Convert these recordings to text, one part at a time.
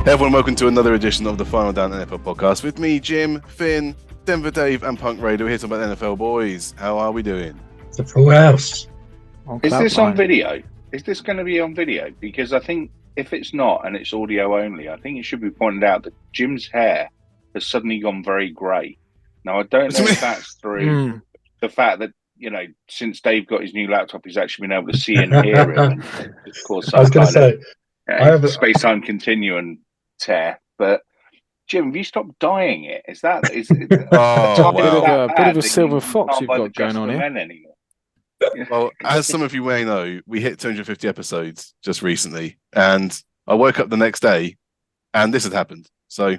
Hey everyone, welcome to another edition of the Final Down NFL podcast with me, Jim, Finn, Denver Dave, and Punk Raider. We're here talking about NFL boys. How are we doing? It's a full house. Is this on video? Is this going to be on video? Because I think if it's not and it's audio only, I think it should be pointed out that Jim's hair has suddenly gone very grey. Now, I don't know if that's through the fact that, you know, since Dave got his new laptop, he's actually been able to see and hear him. And of course, I was going to say, I have a space-time continuum tear, but Jim, have you stopped dyeing it? Is that wow. a bit of a silver fox you've got going on here? Well, as some of you may know, we hit 250 episodes just recently, and I woke up the next day, and this had happened. So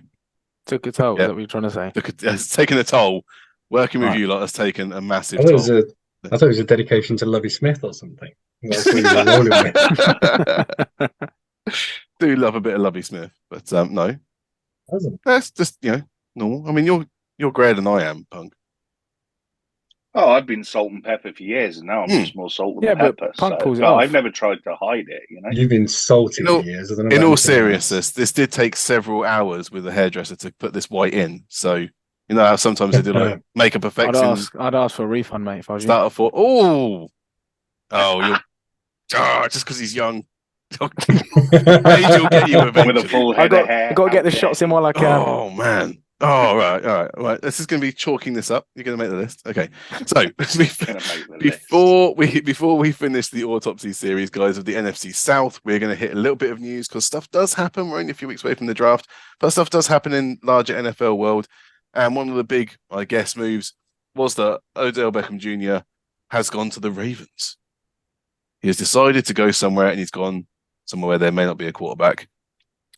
took a toll. Is that what you're trying to say? It's taken a toll. Working with you lot has taken a massive toll. I thought it was a dedication to Lovey Smith or something. That's what you were rolling with. Do love a bit of Lovey Smith, but no. That's just, normal. I mean, you're greater than I am, Punk. Oh, I've been salt and pepper for years, and now I'm just more salt and pepper. But Punk pulls it off. I've never tried to hide it, You've been salty for years. In all seriousness, this did take several hours with a hairdresser to put this white in. So, you know how sometimes they do like makeup effects. I'd ask for a refund, mate, if I was you. Start off you're just because he's young. Age will get you eventually. With a full head of hair. I've got to get the shots in while I can. Oh, man. Oh, all right. This is going to be chalking this up. You're going to make the list. Okay. So before we finish the autopsy series, guys, of the NFC South, we're going to hit a little bit of news because stuff does happen. We're only a few weeks away from the draft, but stuff does happen in larger NFL world. And one of the big, I guess, moves was that Odell Beckham Jr. has gone to the Ravens. He has decided to go somewhere, and he's gone somewhere where there may not be a quarterback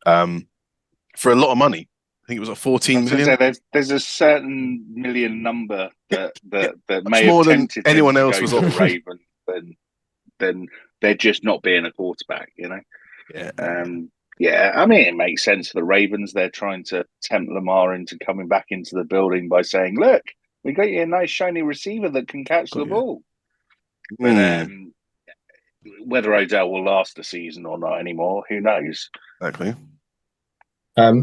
for a lot of money. I think it was like 14 million. There's a certain million number that may more have than tempted anyone him else to was go to on. the Ravens than they're just not being a quarterback, Yeah. I mean, it makes sense for the Ravens. They're trying to tempt Lamar into coming back into the building by saying, "Look, we got you a nice shiny receiver that can catch the ball." But whether Odell will last the season or not anymore, who knows? Exactly.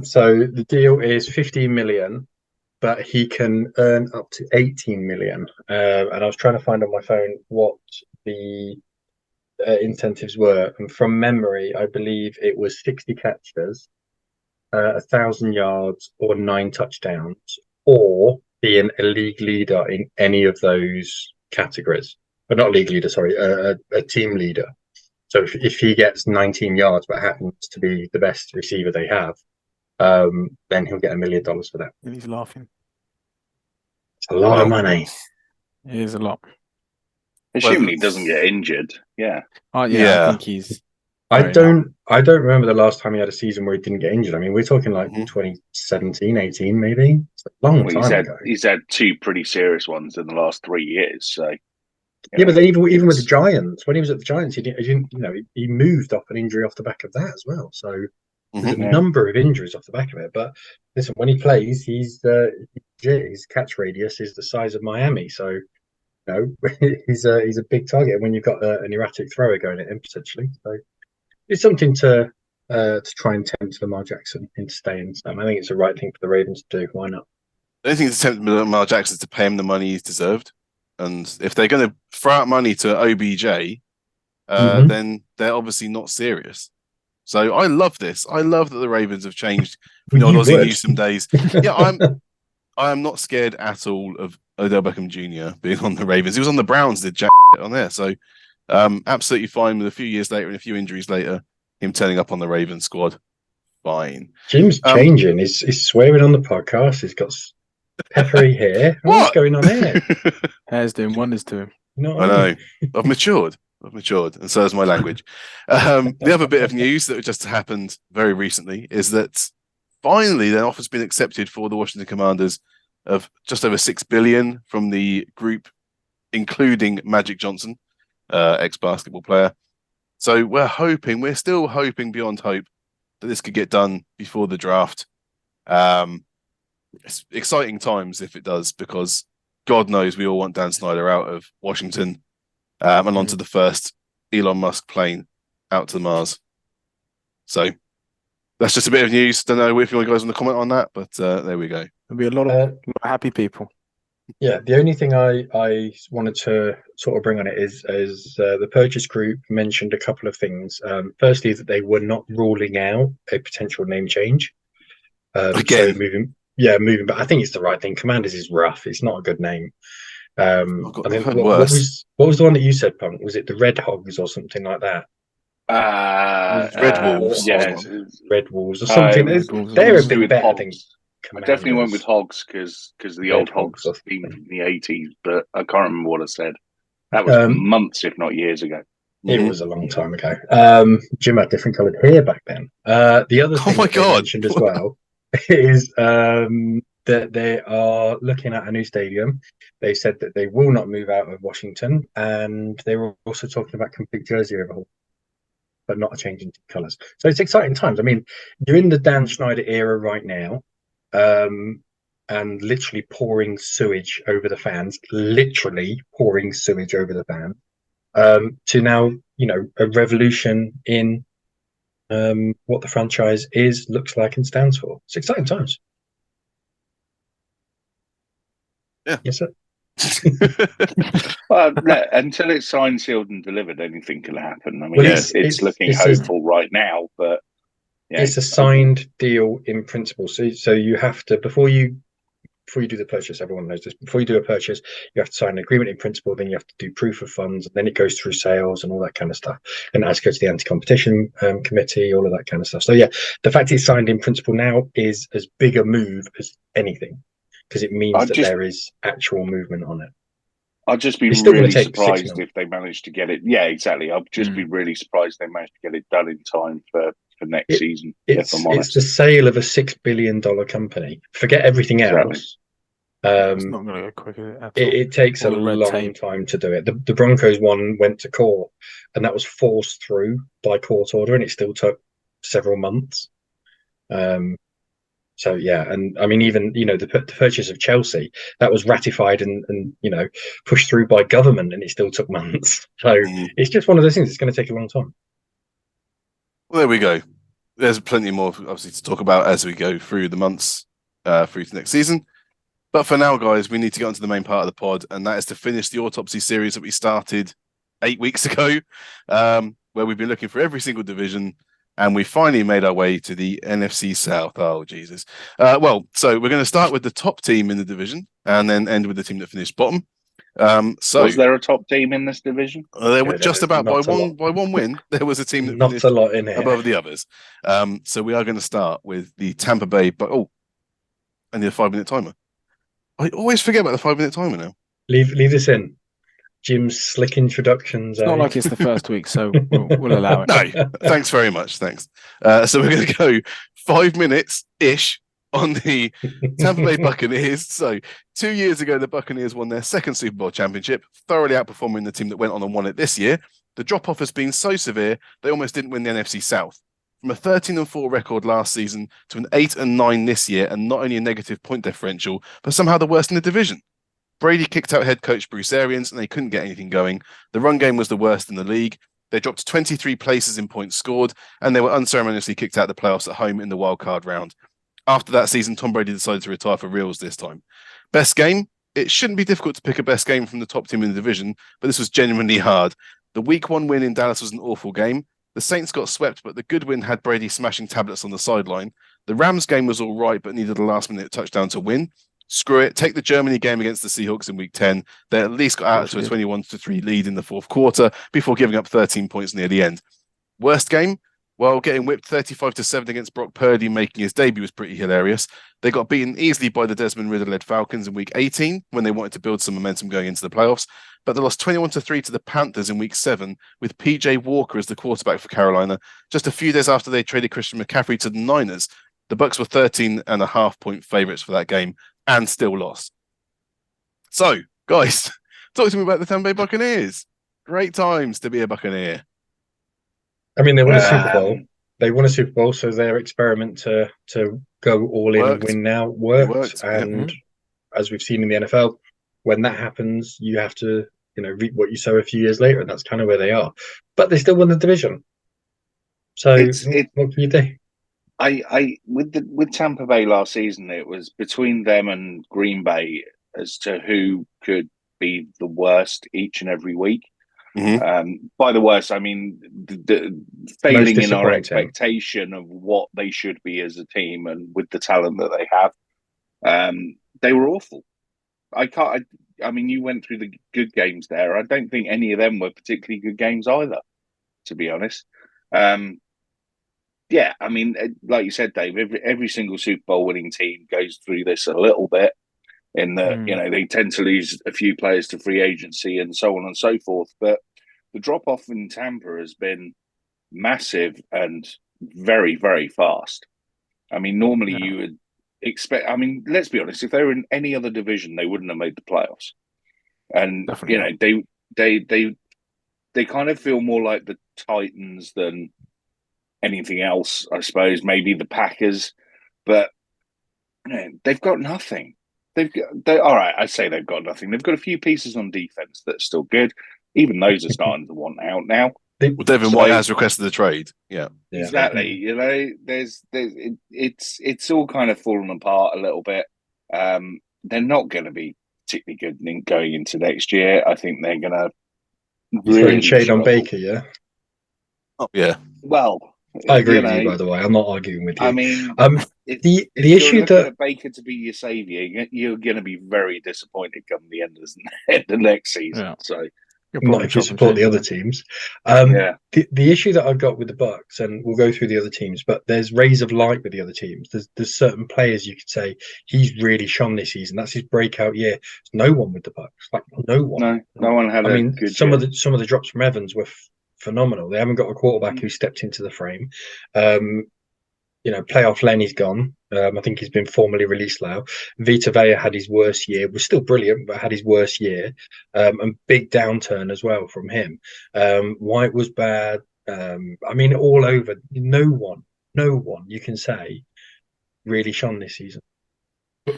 So the deal is 15 million, but he can earn up to 18 million. And I was trying to find on my phone what the incentives were. And from memory, I believe it was 60 catches, 1,000 yards, or 9 touchdowns, or being a league leader in any of those categories. But not league leader, sorry, a team leader. So if he gets 19 yards but happens to be the best receiver they have, then he'll get $1 million for that. And he's laughing. It's a lot of money. It is a lot. Assuming he doesn't get injured, yeah. I think he's. I don't remember the last time he had a season where he didn't get injured. I mean, we're talking like 2017, 18, maybe. It's a long time ago. He's had 2 pretty serious ones in the last 3 years. So. Yeah, but even with the Giants, when he was at the Giants, he moved off an injury off the back of that as well. So there's a number of injuries off the back of it. But listen, when he plays, his catch radius is the size of Miami. So he's a big target when you've got an erratic thrower going at him potentially. So it's something to try and tempt Lamar Jackson into staying. So I think it's the right thing for the Ravens to do. Why not? I don't think it's tempt Lamar Jackson to pay him the money he's deserved. And if they're going to throw out money to OBJ, then they're obviously not serious. So I love this. I love that the Ravens have changed. Ozzie Newsome days. Yeah, I am not scared at all of Odell Beckham Jr. being on the Ravens. He was on the Browns, did jack on there. So absolutely fine with a few years later and a few injuries later, him turning up on the Ravens squad. Fine. Jim's changing. He's swearing on the podcast. He's got peppery hair. What's going on here? Hair's doing wonders to him. I know. I've matured, and so has my language. The other bit of news that just happened very recently is that finally the offer's been accepted for the Washington Commanders of just over $6 billion from the group, including Magic Johnson, ex-basketball player. So we're still hoping beyond hope that this could get done before the draft. It's exciting times if it does, because God knows we all want Dan Snyder out of Washington and onto the first Elon Musk plane out to Mars. So that's just a bit of news. Don't know if you guys want to comment on that, but there we go. There'll be a lot of happy people. Yeah, the only thing I wanted to sort of bring on it is the purchase group mentioned a couple of things. Firstly, that they were not ruling out a potential name change. Again, so moving, but I think it's the right thing. Commanders is rough; it's not a good name. I think what was the one that you said, Punk? Was it the Red Hogs or something like that? Red Wolves. Yeah, Red Wolves or something. They're a bit better. I think. I definitely went with Hogs because the old Hogs theme from the 80s, but I can't remember what I said. That was months, if not years ago. It was a long time ago. Jim had different coloured hair back then. The other thing they mentioned as well is that they are looking at a new stadium. They said that they will not move out of Washington, and they were also talking about complete jersey overhaul, but not a change in colours. So it's exciting times. I mean, you're in the Dan Schneider era right now. And literally pouring sewage over the fans, to now, a revolution in what the franchise looks like and stands for. It's exciting times. Yeah. Yes, sir. Well, until it's signed, sealed, and delivered, anything can happen. I mean, it's looking hopeful right now, but it's a signed deal in principle. So you have to before you do the purchase. Everyone knows this. Before you do a purchase, you have to sign an agreement in principle. Then you have to do proof of funds. And then it goes through sales and all that kind of stuff. And as goes to the anti-competition committee, all of that kind of stuff. So yeah, the fact it's signed in principle now is as big a move as anything, because it means that there is actual movement on it. I'd just be really surprised if they managed to get it. Yeah, exactly. I'd just be really surprised they managed to get it done in time for next season. It's the sale of a $6 billion company. Forget everything else. It's not going to go quick at all. It takes a long time to do it. The Broncos one went to court, and that was forced through by court order, and it still took several months. So yeah, and I mean, even the purchase of Chelsea, that was ratified and pushed through by government, and it still took months. So it's just one of those things. It's going to take a long time. Well, there we go. There's plenty more, obviously, to talk about as we go through the months through to next season. But for now, guys, we need to get onto the main part of the pod, and that is to finish the autopsy series that we started 8 weeks ago, where we've been looking for every single division, and we finally made our way to the NFC South. Oh, Jesus. So we're going to start with the top team in the division, and then end with the team that finished bottom. So was there a top team in this division? There were just about by one win. There was a team that finished a lot in here above the others. So we are going to start with the Tampa Bay. But I need a 5-minute timer. I always forget about the 5-minute timer now. Leave this in. Jim's slick introductions. It's not like it's the first week, so we'll allow it. No, thanks very much. Thanks. So we're going to go 5 minutes ish on the Tampa Bay Buccaneers. So 2 years ago, the Buccaneers won their second Super Bowl championship, thoroughly outperforming the team that went on and won it this year. The drop-off has been so severe, they almost didn't win the NFC South. From a 13-4 record last season to an 8-9 this year, and not only a negative point differential, but somehow the worst in the division. Brady kicked out head coach Bruce Arians, and they couldn't get anything going. The run game was the worst in the league. They dropped 23 places in points scored, and they were unceremoniously kicked out of the playoffs at home in the wildcard round. After that season, Tom Brady decided to retire for reals this time. Best game? It shouldn't be difficult to pick a best game from the top team in the division, but this was genuinely hard. The Week 1 win in Dallas was an awful game. The Saints got swept, but the good win had Brady smashing tablets on the sideline. The Rams game was all right, but needed a last-minute touchdown to win. Screw it. Take the Germany game against the Seahawks in Week 10. They at least got out to a 21-3 lead in the fourth quarter before giving up 13 points near the end. Worst game? Well, getting whipped 35-7 against Brock Purdy making his debut was pretty hilarious. They got beaten easily by the Desmond Ridder-led Falcons in Week 18 when they wanted to build some momentum going into the playoffs, but they lost 21-3 to the Panthers in Week 7 with PJ Walker as the quarterback for Carolina just a few days after they traded Christian McCaffrey to the Niners. The Bucs were 13.5-point favorites for that game and still lost. So, guys, talk to me about the Tampa Bay Buccaneers. Great times to be a Buccaneer. I mean, they won a Super Bowl. They won a Super Bowl, so their experiment to go all in and win now worked. And as we've seen in the NFL, when that happens, you have to reap what you sow a few years later, and that's kind of where they are. But they still won the division. So what can you do? with Tampa Bay last season, it was between them and Green Bay as to who could be the worst each and every week. By the worst, I mean the failing in our expectation of what they should be as a team and with the talent that they have. They were awful. I mean, you went through the good games there. I don't think any of them were particularly good games either, to be honest. Yeah, I mean, like you said, Dave, every single Super Bowl winning team goes through this a little bit in that, they tend to lose a few players to free agency and so on and so forth. But the drop-off in Tampa has been massive and very, very fast. I mean, normally you would expect, I mean, let's be honest, if they were in any other division, they wouldn't have made the playoffs. And, they kind of feel more like the Titans than anything else, I suppose. Maybe the Packers, but they've got nothing. All right, I say they've got nothing. They've got a few pieces on defense that are still good. Even those are starting to want out now. Well, Devin White has requested the trade. Yeah, exactly. It's all kind of fallen apart a little bit. They're not going to be particularly good going into next year. I think they're going to really shade on Baker. Yeah. Oh yeah. Well, I agree with you. By the way, I'm not arguing with you. I mean, the issue that Baker to be your savior, you're going to be very disappointed come the end of the next season. Yeah. So. Not if you support the other teams. The issue that I've got with the Bucks, and we'll go through the other teams, but there's rays of light with the other teams. There's certain players you could say he's really shone this season. That's his breakout year. There's no one with the Bucks, like no one. No one had. Some of the drops from Evans were phenomenal. They haven't got a quarterback who stepped into the frame. Playoff Lenny's gone. I think he's been formally released now. Vita Vea had his worst year. Was still brilliant, but had his worst year. And big downturn as well from him. White was bad. I mean, all over. No one you can say really shone this season.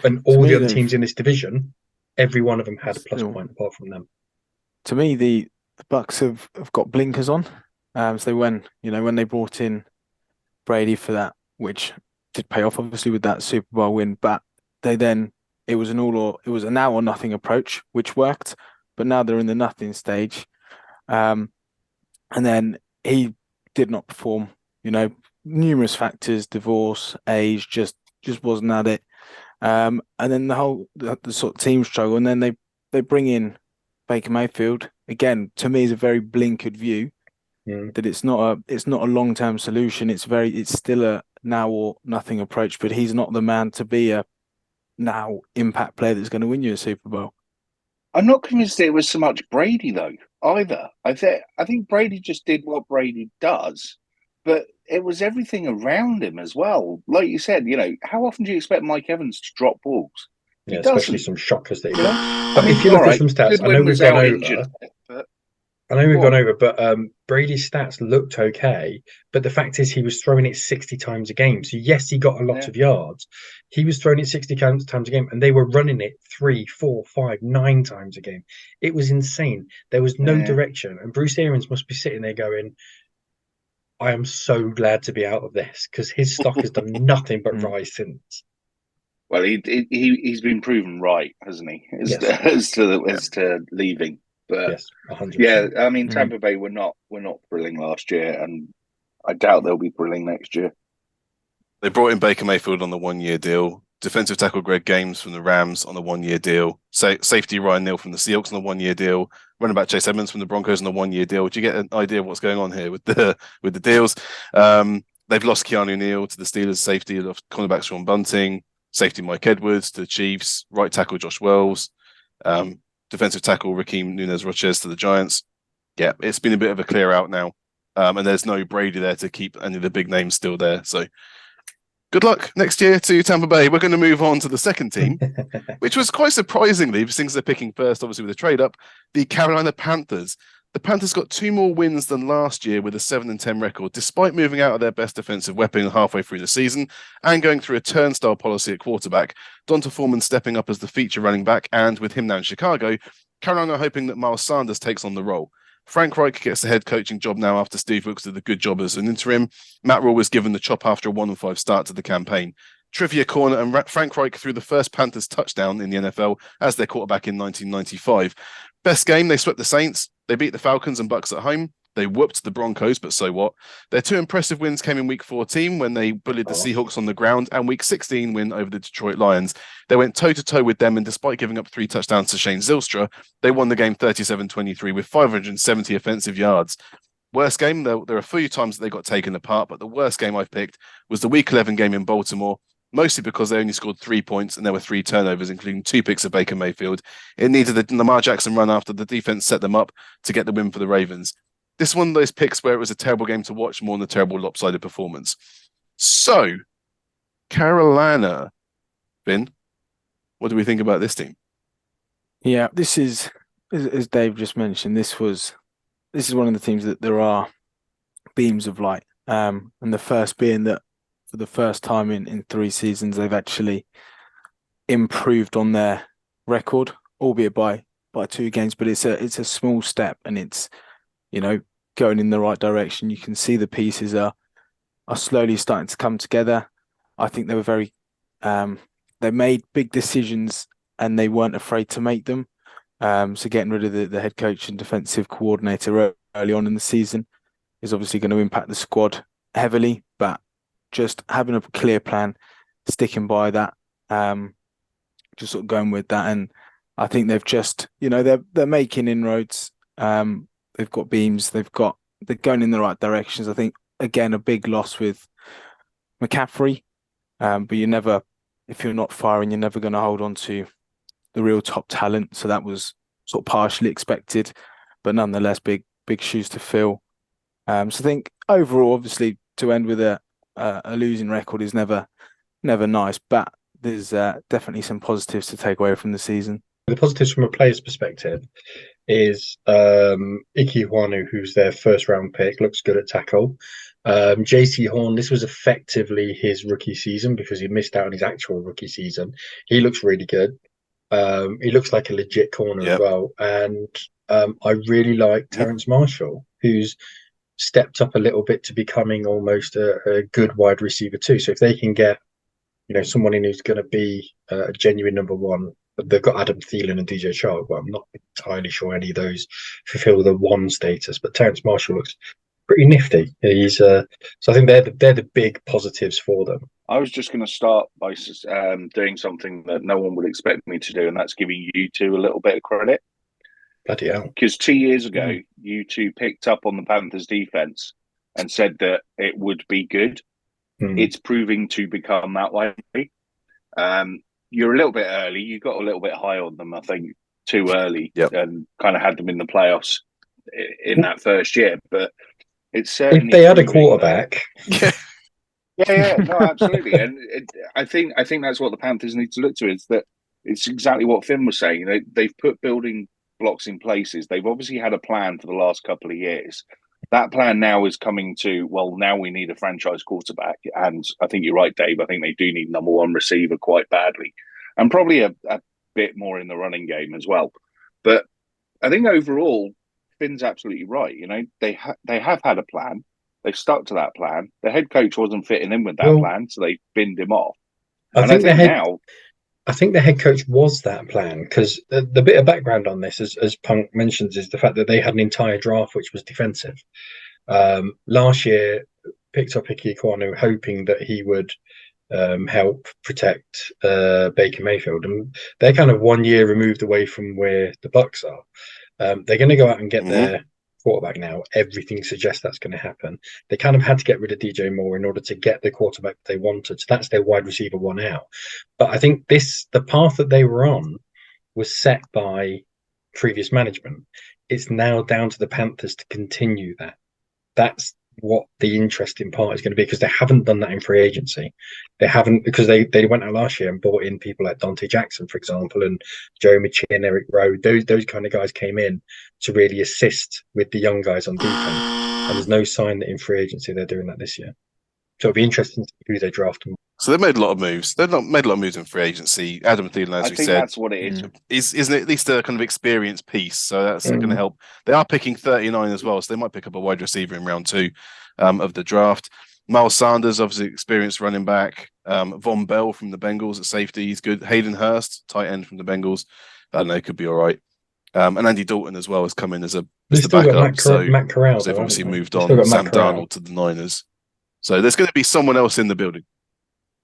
And all the other teams in this division, every one of them had a plus point apart from them. To me, the Bucks have got blinkers on. So when they brought in Brady for that, which did pay off obviously with that Super Bowl win, but it was a now or nothing approach, which worked, but now they're in the nothing stage. And then he did not perform, numerous factors, divorce, age, just wasn't at it. And then the sort of team struggle, and then they bring in Baker Mayfield. Again, to me, is a very blinkered view that it's not a long-term solution. It's still a now or nothing approach, but he's not the man to be a now impact player that's going to win you a Super Bowl. I'm not convinced it was so much Brady though either. I think Brady just did what Brady does, but it was everything around him as well. Like you said, how often do you expect Mike Evans to drop balls? Yeah, especially some shockers that he got. But if you look at some stats, I know we've gone over. But Brady's stats looked okay. But the fact is, he was throwing it 60 times a game. So yes, he got a lot of yards. He was throwing it 60 times a game, and they were running it 3, 4, 5, 9 times a game. It was insane. There was no direction, and Bruce Arians must be sitting there going, "I am so glad to be out of this," because his stock has done nothing but rise since. Well, he's been proven right, hasn't he? As to leaving. But yes, 100%. I mean, Tampa Bay were not brilliant last year, and I doubt they'll be brilliant next year. They brought in Baker Mayfield on the 1-year deal. Defensive tackle Greg Games from the Rams on the 1-year deal. Safety Ryan Neal from the Seahawks on the 1-year deal. Running back Chase Edmonds from the Broncos on the 1-year deal. Do you get an idea of what's going on here with the deals? They've lost Keanu Neal to the Steelers. Safety of cornerback Sean Bunting. Safety Mike Edwards to the Chiefs. Right tackle Josh Wells. Defensive tackle Raheem Nunez-Rochez to the Giants. Yeah, it's been a bit of a clear out now. And there's no Brady there to keep any of the big names still there. So good luck next year to Tampa Bay. We're going to move on to the second team, which was quite surprisingly, since they're picking first, obviously with a trade up, the Carolina Panthers. The Panthers got 2 more wins than last year with a 7-10 record, despite moving out of their best defensive weapon halfway through the season and going through a turnstile policy at quarterback. Donta Foreman stepping up as the feature running back, and with him now in Chicago, Carolina are hoping that Miles Sanders takes on the role. Frank Reich gets the head coaching job now after Steve Wilkes did a good job as an interim. Matt Rule was given the chop after a 1-5 start to the campaign. Trivia corner, and Frank Reich threw the first Panthers touchdown in the NFL as their quarterback in 1995. Best game, they swept the Saints. They beat the Falcons and Bucks at home. They whooped the Broncos, but so what? Their two impressive wins came in week 14 when they bullied the Seahawks on the ground, and week 16 win over the Detroit Lions. They went toe-to-toe with them, and despite giving up 3 touchdowns to Shane Zylstra, they won the game 37-23 with 570 offensive yards. Worst game, there are a few times that they got taken apart, but the worst game I've picked was the week 11 game in Baltimore, mostly because they only scored 3 points and there were 3 turnovers, including 2 picks of Baker Mayfield. It needed the Lamar Jackson run after the defense set them up to get the win for the Ravens. This is one of those picks where it was a terrible game to watch more than a terrible lopsided performance. So, Carolina, Finn, what do we think about this team? Yeah, this is, as Dave just mentioned, this is one of the teams that there are beams of light. And the first being that for the first time in 3 seasons, they've actually improved on their record, albeit by 2 games. But it's a small step, and it's, going in the right direction. You can see the pieces are slowly starting to come together. I think they were very, they made big decisions and they weren't afraid to make them. So getting rid of the head coach and defensive coordinator early on in the season is obviously going to impact the squad heavily, but just having a clear plan, sticking by that, just sort of going with that. And I think they've just, they're making inroads. They've got beams. They're going in the right directions. I think, again, a big loss with McCaffrey. But if you're not firing, you're never going to hold on to the real top talent. So that was sort of partially expected, but nonetheless, big shoes to fill. So I think overall, obviously, to end with a losing record is never nice, but there's definitely some positives to take away from the season. The positives from a player's perspective is Ike Iwanu, who's their first round pick, looks good at tackle. JC Horn, this was effectively his rookie season because he missed out on his actual rookie season. He looks really good. He looks like a legit corner as well. And I really like Terrence Marshall, who's stepped up a little bit to becoming almost a good wide receiver too. So if they can get, someone in who's going to be a genuine number one, they've got Adam Thielen and DJ Chark. Well, I'm not entirely sure any of those fulfill the one status, but Terrence Marshall looks pretty nifty. He's so I think they're the big positives for them. I was just going to start by doing something that no one would expect me to do, and that's giving you two a little bit of credit. Bloody hell. Because 2 years ago, you two picked up on the Panthers defense and said that it would be good. It's proving to become that way. You're a little bit early. You got a little bit high on them, I think, too early, and kind of had them in the playoffs in that first year. But it's certainly if they had a quarterback. No, absolutely. And I think that's what the Panthers need to look to. Is that it's exactly what Finn was saying. They've put building blocks in places. They've obviously had a plan for the last couple of years. That plan now is coming to, well, now we need a franchise quarterback. And I think you're right, Dave. I think they do need number one receiver quite badly. And probably a bit more in the running game as well. But I think overall, Finn's absolutely right. They have had a plan. They've stuck to that plan. The head coach wasn't fitting in with that plan, so they binned him off. I think the head coach was that plan, because the bit of background on this, as Punk mentions, is the fact that they had an entire draft which was defensive. Last year, picked up Ike Iwanu hoping that he would help protect Baker Mayfield, and they're kind of 1 year removed away from where the Bucks are. They're going to go out and get their quarterback now. Everything suggests that's going to happen. They kind of had to get rid of DJ Moore in order to get the quarterback they wanted. So that's their wide receiver one out. But I think the path that they were on was set by previous management. It's now down to the Panthers to continue that. That's what the interesting part is going to be, because they haven't done that in free agency. They haven't, because they went out last year and bought in people like Dante Jackson, for example, and Joe McChin, Eric Rowe. Those kind of guys came in to really assist with the young guys on defense. And there's no sign that in free agency they're doing that this year. So it'll be interesting to see who they draft. So they've made a lot of moves. They've not made a lot of moves in free agency. Adam Thielen, as I we think said, that's what it is. isn't it at least a kind of experience piece? So that's going to help. They are picking 39 as well, so they might pick up a wide receiver in round 2 of the draft. Miles Sanders, obviously experienced running back. Von Bell from the Bengals at safety, he's good. Hayden Hurst, tight end from the Bengals. I don't know, could be all right. And Andy Dalton as well has come in as the backup. Matt Corral, they've obviously moved on Sam Darnold to the Niners. So there's going to be someone else in the building.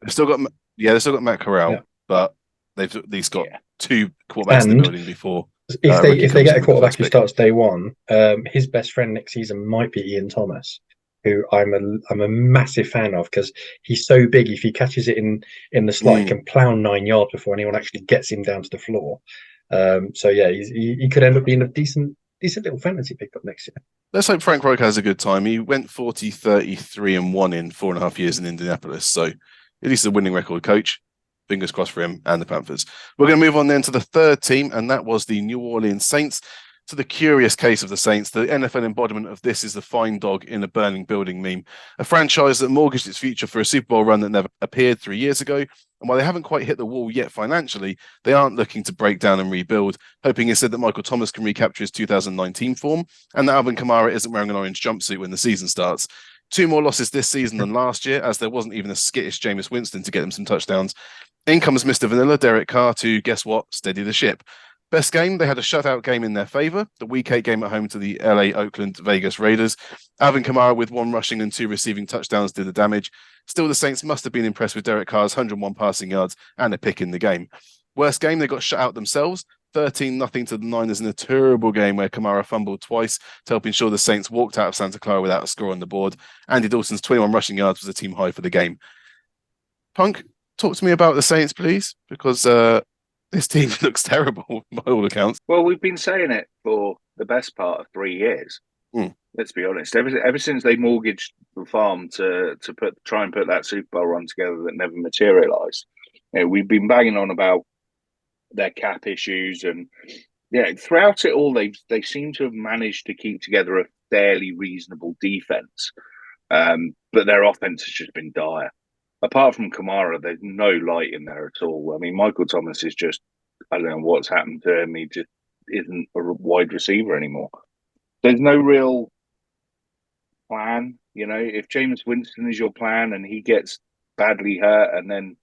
They've still got Matt Corral, but they've at least got 2 quarterbacks in the building before. If they get a quarterback who starts day 1, his best friend next season might be Ian Thomas, who I'm a massive fan of, because he's so big. If he catches it in the slot, he can plow 9 yards before anyone actually gets him down to the floor. So yeah, he could end up being a decent little fantasy pickup next year. Let's hope Frank Reich has a good time. He went 40-33-1 in 4.5 years in Indianapolis, so at least a winning record coach. Fingers crossed for him and the Panthers. We're going to move on then to the third team, and that was the New Orleans Saints. To the curious case of the Saints, the NFL embodiment of this is the fine dog in a burning building meme. A franchise that mortgaged its future for a Super Bowl run that never appeared 3 years ago. And while they haven't quite hit the wall yet financially, they aren't looking to break down and rebuild, hoping instead that Michael Thomas can recapture his 2019 form and that Alvin Kamara isn't wearing an orange jumpsuit when the season starts. 2 more losses this season than last year, as there wasn't even a skittish Jameis Winston to get them some touchdowns. In comes Mr. Vanilla, Derek Carr, to, guess what, steady the ship. Best game, they had a shutout game in their favour. The Week 8 game at home to the LA, Oakland, Vegas Raiders. Alvin Kamara with 1 rushing and 2 receiving touchdowns did the damage. Still, the Saints must have been impressed with Derek Carr's 101 passing yards and a pick in the game. Worst game, they got shut out themselves. 13-0 to the Niners in a terrible game where Kamara fumbled twice to help ensure the Saints walked out of Santa Clara without a score on the board. Andy Dalton's 21 rushing yards was a team high for the game. Punk, talk to me about the Saints, please, because this team looks terrible by all accounts. Well, we've been saying it for the best part of 3 years. Let's be honest. Ever since they mortgaged the farm to try and put that Super Bowl run together that never materialised, we've been banging on about their cap issues, and throughout it all, they seem to have managed to keep together a fairly reasonable defense, but their offense has just been dire. Apart from Kamara, there's no light in there at all. I mean, Michael Thomas is just, I don't know what's happened to him. He just isn't a wide receiver anymore. There's no real plan. If Jameis Winston is your plan and he gets badly hurt, and then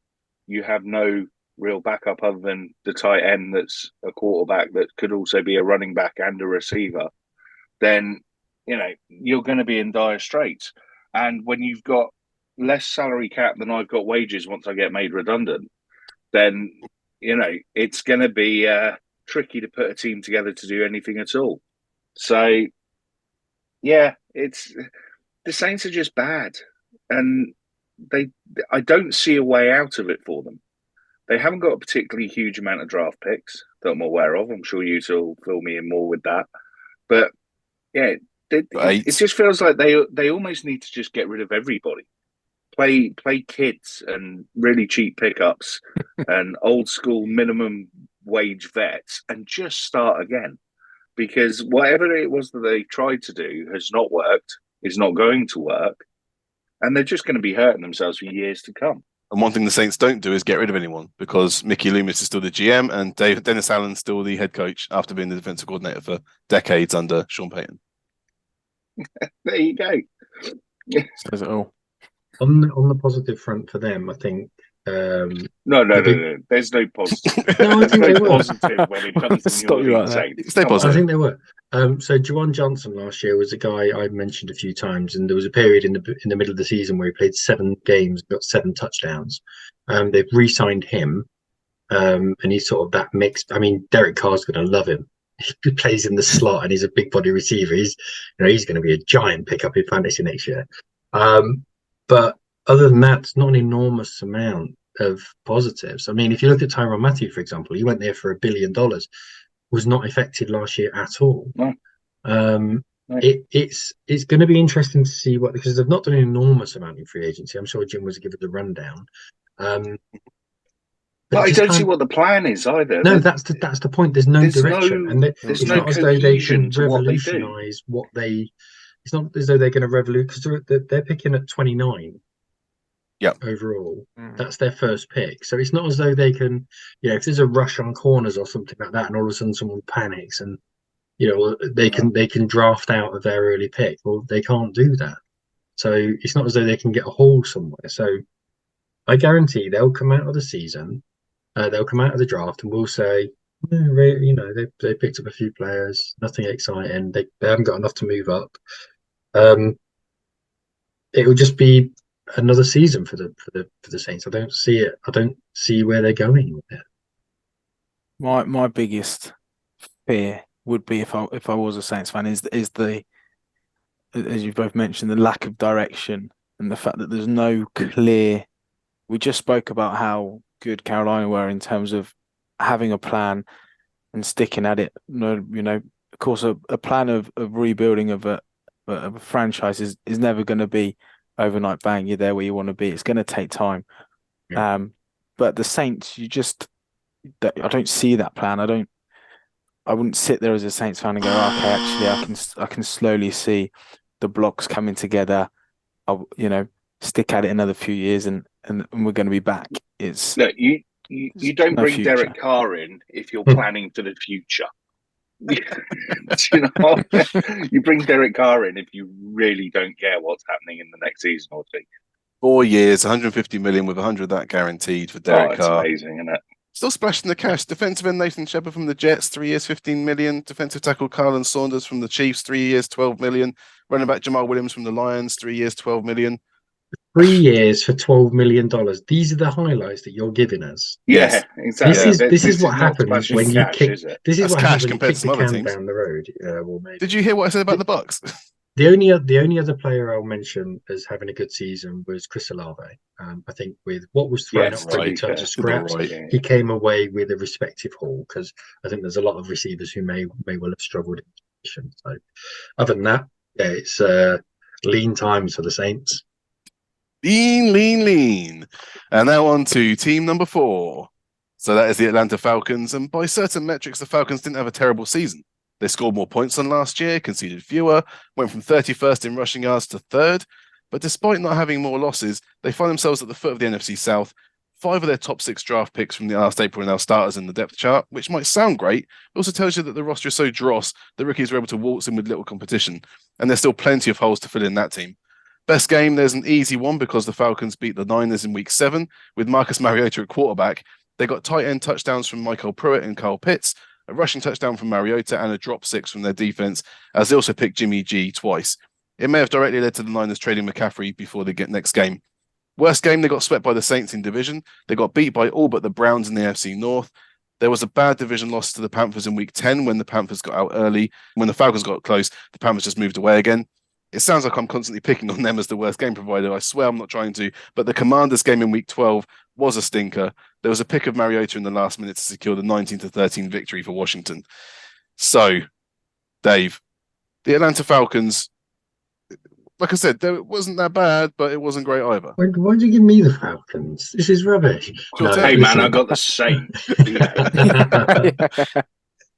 you have no real backup other than the tight end that's a quarterback that could also be a running back and a receiver, then, you're going to be in dire straits. And when you've got less salary cap than I've got wages once I get made redundant, then, it's going to be tricky to put a team together to do anything at all. So, yeah, the Saints are just bad. And I don't see a way out of it for them. They haven't got a particularly huge amount of draft picks that I'm aware of. I'm sure you two will fill me in more with that. But, yeah, it just feels like they almost need to just get rid of everybody. Play kids and really cheap pickups and old school minimum wage vets and just start again, because whatever it was that they tried to do has not worked, is not going to work, and they're just going to be hurting themselves for years to come. And one thing the Saints don't do is get rid of anyone, because Mickey Loomis is still the GM and Dennis Allen's still the head coach after being the defensive coordinator for decades under Sean Payton. There you go. Says it all. On the positive front for them, I think. No. There's no positive. No, I think they were positive when it comes to New Orleans Saints. Stay positive. I think they were. So Juwan Johnson last year was a guy I mentioned a few times, and there was a period in the middle of the season where he played 7 games, got 7 touchdowns. They've re-signed him, and he's sort of that mixed. I mean, Derek Carr's going to love him. He plays in the slot and he's a big body receiver. He's going to be a giant pickup in fantasy next year. But other than that, it's not an enormous amount of positives. I mean, if you look at Tyrann Mathieu, for example, he went there for $1 billion, was not affected last year at all. No. It's going to be interesting to see because they've not done an enormous amount in free agency. I'm sure Jim was give it the rundown. But I don't see what the plan is either. No, that's the point. There's no direction, and it's not as though they can revolutionise what they. It's not as though they're going to revolutionize, because they're picking at 29. overall. Mm. That's their first pick. So it's not as though they can, if there's a rush on corners or something like that, and all of a sudden someone panics and they can draft out of their early pick. Well, they can't do that. So it's not as though they can get a haul somewhere. So I guarantee they'll come out of the season, they'll come out of the draft, and we'll say, they picked up a few players, nothing exciting. They haven't got enough to move up. It will just be another season for the Saints. I don't see it. I don't see where they're going with it. My biggest fear would be if I was a Saints fan is the, as you've both mentioned, the lack of direction and the fact that there's no clear. We just spoke about how good Carolina were in terms of having a plan and sticking at it. Of course, a plan of rebuilding of a franchise is never going to be overnight bang. You're there where you want to be. It's going to take time. Yeah. But the Saints, I don't see that plan. I wouldn't sit there as a Saints fan and go, okay, actually, I can slowly see the blocks coming together. I'll, stick at it another few years and we're going to be back. Look, you don't bring future. Derek Carr in if you're planning for the future. You bring Derek Carr in if you really don't care what's happening in the next season or two. 4 years, 150 million with 100 of that guaranteed for Derek Carr. It's amazing, isn't it? Still splashing the cash. Defensive end Nathan Shepard from the Jets, 3 years, 15 million. Defensive tackle Carlin Saunders from the Chiefs, 3 years, 12 million. Running back Jamal Williams from the Lions, 3 years, 12 million. 3 years for $12 million. These are the highlights that you're giving us. Yeah, exactly. This is what happens when you kick. This is That's what cash happens when you compared kick to some the other can teams. down the road. Well, maybe. Did you hear what I said about the Bucks? The only other player I'll mention as having a good season was Chris Olave. I think with what was thrown up for him in terms of scraps, he came away with a respective haul because I think there's a lot of receivers who may well have struggled in position. So, other than that, it's lean times for the Saints. Lean. And now on to team number 4. So that is the Atlanta Falcons. And by certain metrics, the Falcons didn't have a terrible season. They scored more points than last year, conceded fewer, went from 31st in rushing yards to 3rd. But despite not having more losses, they find themselves at the foot of the NFC South. 5 of their top 6 draft picks from the last April are now starters in the depth chart, which might sound great, but also tells you that the roster is so dross that rookies are able to waltz in with little competition. And there's still plenty of holes to fill in that team. Best game, there's an easy one because the Falcons beat the Niners in week 7 with Marcus Mariota at quarterback. They got tight end touchdowns from Michael Pruitt and Kyle Pitts, a rushing touchdown from Mariota, and a drop 6 from their defense, as they also picked Jimmy G twice. It may have directly led to the Niners trading McCaffrey before the next game. Worst game, they got swept by the Saints in division. They got beat by all but the Browns in the NFC North. There was a bad division loss to the Panthers in week 10 when the Panthers got out early. When the Falcons got close, the Panthers just moved away again. It sounds like I'm constantly picking on them as the worst game provider. I swear I'm not trying to. But the Commanders game in week 12 was a stinker. There was a pick of Mariota in the last minute to secure the 19-13 victory for Washington. So, Dave, the Atlanta Falcons, like I said, it wasn't that bad, but it wasn't great either. Why did you give me the Falcons? This is rubbish. Hey, man, I got the same.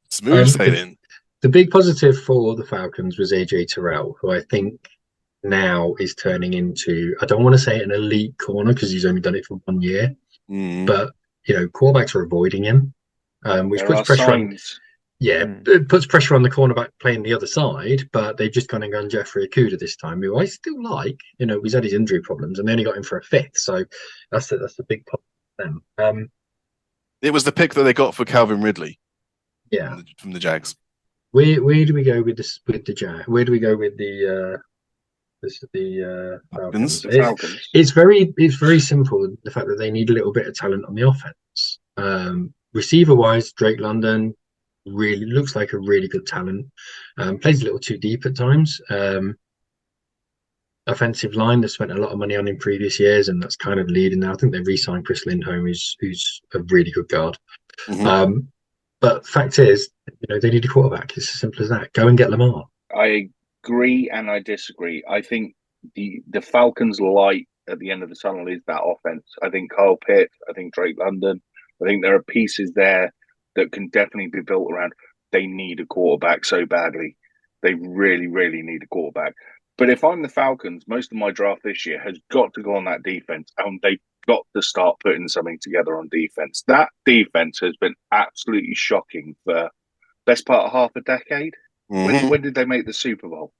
Smooth sailing. The big positive for the Falcons was AJ Terrell, who I think now is turning into, I don't want to say an elite corner because he's only done it for 1 year, but quarterbacks are avoiding him, which puts pressure on. Yeah, it puts pressure on the cornerback playing the other side, but they've just gone and gone Jeffrey Okudah this time, who I still like. He's had his injury problems, and they only got him for a 5th, so that's the big positive for them. It was the pick that they got for Calvin Ridley. Yeah, from the Jags. Where do we go with this with the Jag? Where do we go with the Falcons? It's very simple. The fact that they need a little bit of talent on the offense. Receiver wise, Drake London really looks like a really good talent. Plays a little too deep at times. Offensive line, they've spent a lot of money on in previous years, and that's kind of leading now. I think they re-signed Chris Lindholm, who's a really good guard. Mm-hmm. But fact is, they need a quarterback. It's as simple as that. Go and get Lamar. I agree and I disagree. I think the Falcons' light at the end of the tunnel is that offense. I think Kyle Pitts, I think Drake London, I think there are pieces there that can definitely be built around. They need a quarterback so badly. They really, really need a quarterback. But if I'm the Falcons, most of my draft this year has got to go on that defense, and they've got to start putting something together on defense. That defense has been absolutely shocking for best part of half a decade. When did they make the Super Bowl?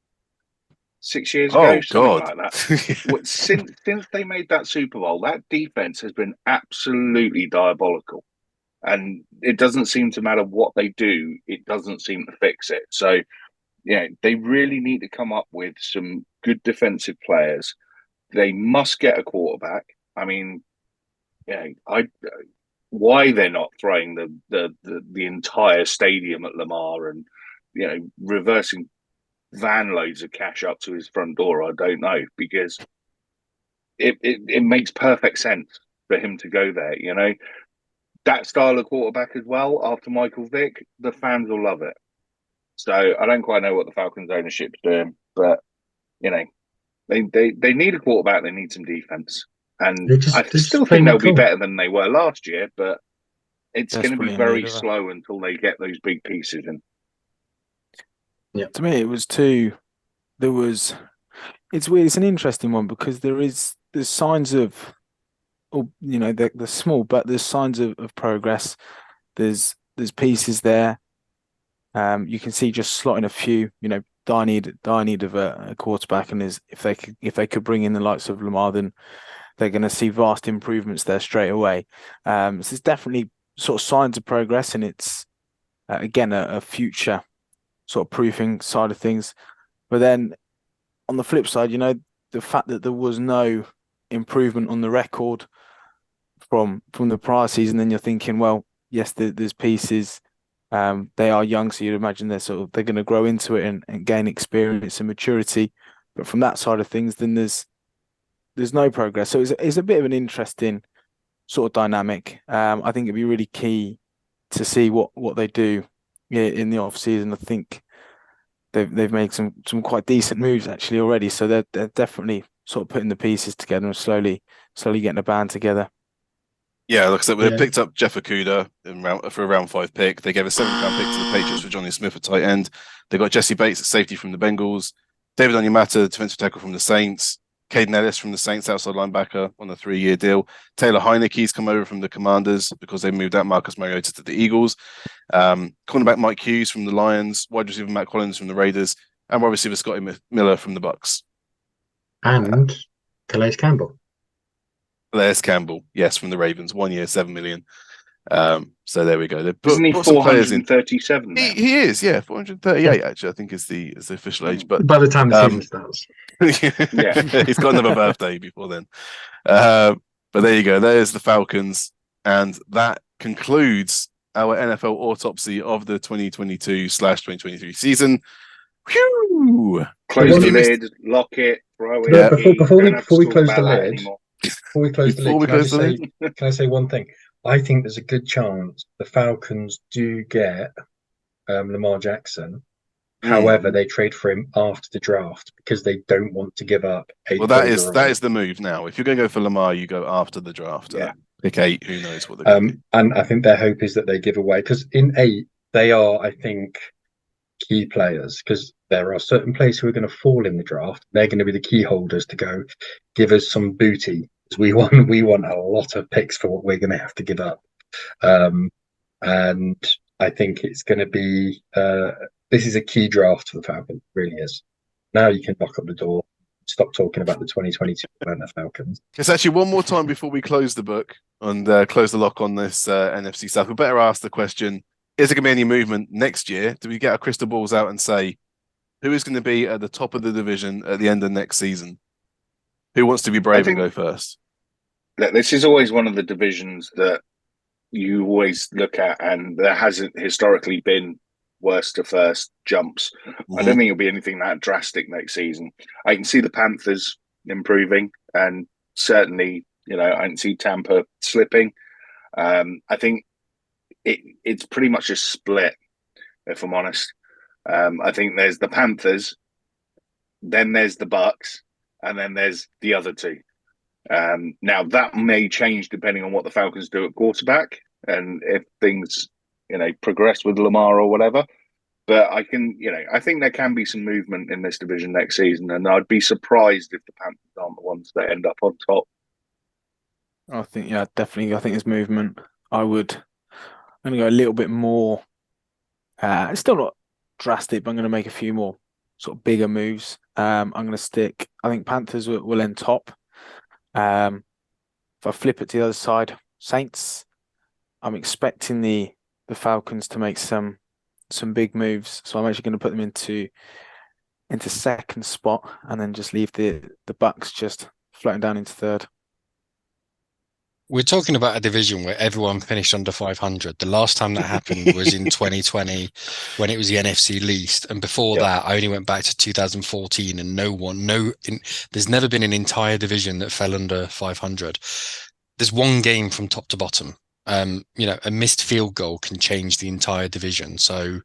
6 years ago, something like that. Since they made that Super Bowl, that defense has been absolutely diabolical. And it doesn't seem to matter what they do, it doesn't seem to fix it. So, yeah, they really need to come up with some good defensive players. They must get a quarterback. I mean, yeah, why they're not throwing the entire stadium at Lamar and reversing van loads of cash up to his front door, I don't know, because it makes perfect sense for him to go there. That style of quarterback as well, after Michael Vick, the fans will love it. So I don't quite know what the Falcons ownership's doing, but they need a quarterback, they need some defense. And I still think they'll be better than they were last year, but it's going to be very slow until they get those big pieces in. Yeah. To me, it's weird, it's an interesting one because there's signs of, they're small, but there's signs of progress. There's pieces there. You can see just slotting a few, dire need of a quarterback, and if they could bring in the likes of Lamar, then they're going to see vast improvements there straight away. So there's definitely sort of signs of progress, and it's again a future sort of proofing side of things. But then on the flip side, the fact that there was no improvement on the record from the prior season, then you're thinking, well, yes, there's pieces. They are young, so you'd imagine they're going to grow into it and gain experience and maturity. But from that side of things, then there's no progress. So it's a bit of an interesting sort of dynamic. I think it'd be really key to see what they do in the off season. I think they've made some quite decent moves actually already. So they're definitely sort of putting the pieces together and slowly getting a band together. Yeah, like I said, they picked up Jeff Okudah for a round 5 pick. They gave a 7th-round pick to the Patriots for Johnny Smith at tight end. They got Jesse Bates at safety from the Bengals, David Onyemata, defensive tackle from the Saints, Caden Ellis from the Saints, outside linebacker on a 3-year deal. Taylor Heineke's come over from the Commanders because they moved out Marcus Mariota to the Eagles. Cornerback Mike Hughes from the Lions, wide receiver Matt Collins from the Raiders, and wide receiver Scotty Miller from the Bucks. And Calais Campbell. Calais Campbell, yes, from the Ravens, 1 year, $7 million. So there we go. Isn't he 437 now? He is, yeah, 438 actually. I think is the official age. But by the time the season starts, he's got another birthday before then. But there you go. There's the Falcons, and that concludes our NFL autopsy of the 2022/2023 season. Whew! Close the lid, lock it, throw it. Yeah. Before we close the lid, can I say one thing? I think there's a good chance the Falcons do get Lamar Jackson. However, they trade for him after the draft because they don't want to give up 8. Well, that is the move now. If you're going to go for Lamar, you go after the draft. Yeah. Pick 8. Who knows what they're going to do. And I think their hope is that they give away, because in 8 they are, I think, key players, because there are certain players who are going to fall in the draft. They're going to be the key holders to go give us some booty. We want a lot of picks for what we're going to have to give up. And I think it's going to be this is a key draft for the Falcons. It really is. Now you can knock up the door. Stop talking about the 2022 Falcons. It's actually one more time before we close the book and close the lock on this NFC South. We better ask the question: is there going to be any movement next year? Do we get our crystal balls out and say who is going to be at the top of the division at the end of next season? Who wants to be brave and go first? This is always one of the divisions that you always look at, and there hasn't historically been worst to first jumps. I don't think it'll be anything that drastic next season. I can see the Panthers improving, and certainly, I can see Tampa slipping. I think it's pretty much a split, if I'm honest. I think there's the Panthers, then there's the Bucks, and then there's the other two. Now that may change depending on what the Falcons do at quarterback, and if things, progress with Lamar or whatever. But I think there can be some movement in this division next season, and I'd be surprised if the Panthers aren't the ones that end up on top. I think, yeah, definitely. I think there's movement. I'm going to go a little bit more. It's still not drastic, but I'm going to make a few more sort of bigger moves. I'm going to stick. I think Panthers will end top. If I flip it to the other side, Saints. I'm expecting the Falcons to make some big moves, so I'm actually going to put them into second spot, and then just leave the Bucks just floating down into third. We're talking about a division where everyone finished under 500. The last time that happened was in 2020 when it was the NFC least. And before that, I only went back to 2014 and there's never been an entire division that fell under 500. There's one game from top to bottom. A missed field goal can change the entire division. So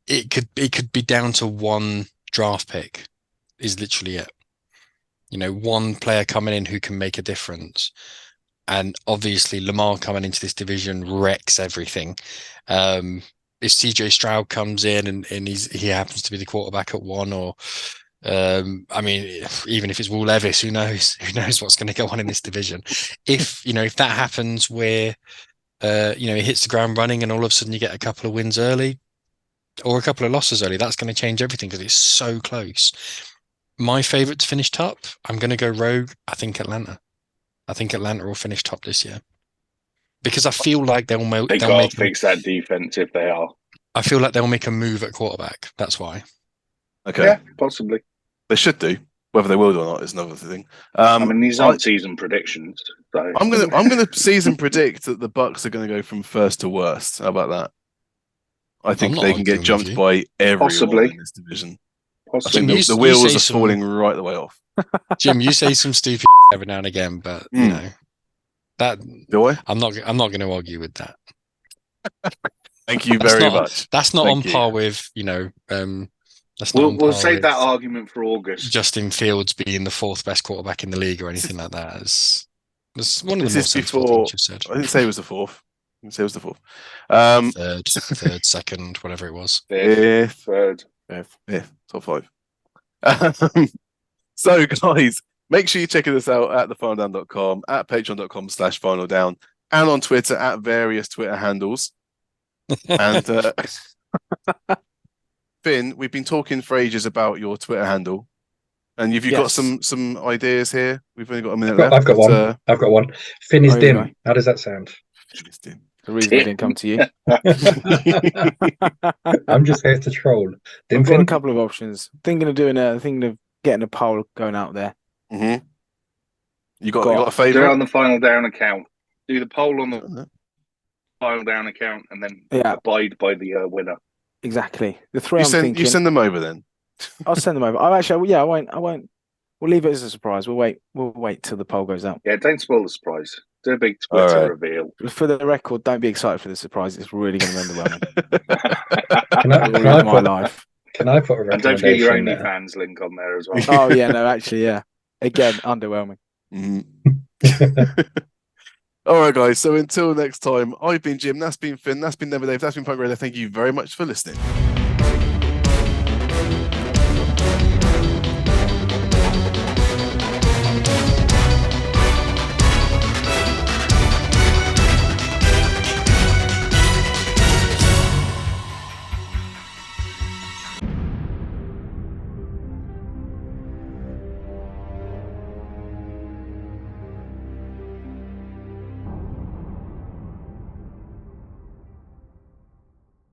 it could be down to one draft pick is literally it. One player coming in who can make a difference. And obviously Lamar coming into this division wrecks everything. If CJ Stroud comes in and he happens to be the quarterback at one, or even if it's Will Levis, who knows what's going to go on in this division. If that happens where he hits the ground running and all of a sudden you get a couple of wins early or a couple of losses early, that's going to change everything because it's so close. My favorite to finish top, I'm going to go rogue. I think Atlanta will finish top this year because I feel like they'll fix that defense if they are. I feel like they'll make a move at quarterback. That's why. Okay. Yeah, possibly. They should do. Whether they will or not is another thing. These aren't season predictions. So. I'm gonna season predict that the Bucks are going to go from first to worst. How about that? I think they can get jumped by everyone in this division. Possibly. I think the wheels are falling right the way off. Jim, you say some stupid every now and again, but that do I? I'm not going to argue with that. Thank you very much. That's not on par with We'll save that argument for August. Justin Fields being the fourth best quarterback in the league or anything like that. It's one of the more sensible things you've said. I didn't say it was the fourth. Third, second, whatever it was. Fifth, top five. So, guys, make sure you're checking us out at thefinaldown.com, at patreon.com/finaldown, and on Twitter at various Twitter handles. And Finn, we've been talking for ages about your Twitter handle, and you've got some ideas here. We've only got a minute left. I've got one. Finn is dim. How does that sound? Finn is dim. The reason I didn't come to you. I'm just here to troll. I've got a couple of options. Thinking of getting a poll going out there. Mm-hmm. You got a favourite? Do it on the Final Down account. Do the poll on the Final Down account, and then abide by the winner. Exactly. The three. You send them over then. I'll send them over. I won't. We'll leave it as a surprise. We'll wait till the poll goes out. Yeah, don't spoil the surprise. Do a big Twitter reveal. For the record, don't be excited for the surprise. It's really going to be underwhelming. Can I put a recommendation? And don't forget your OnlyFans link on there as well. Oh yeah, no, actually, yeah. Again, underwhelming. Mm-hmm. All right, guys. So until next time, I've been Jim. That's been Finn. That's been Never Dave. That's been Punk Radio. Thank you very much for listening.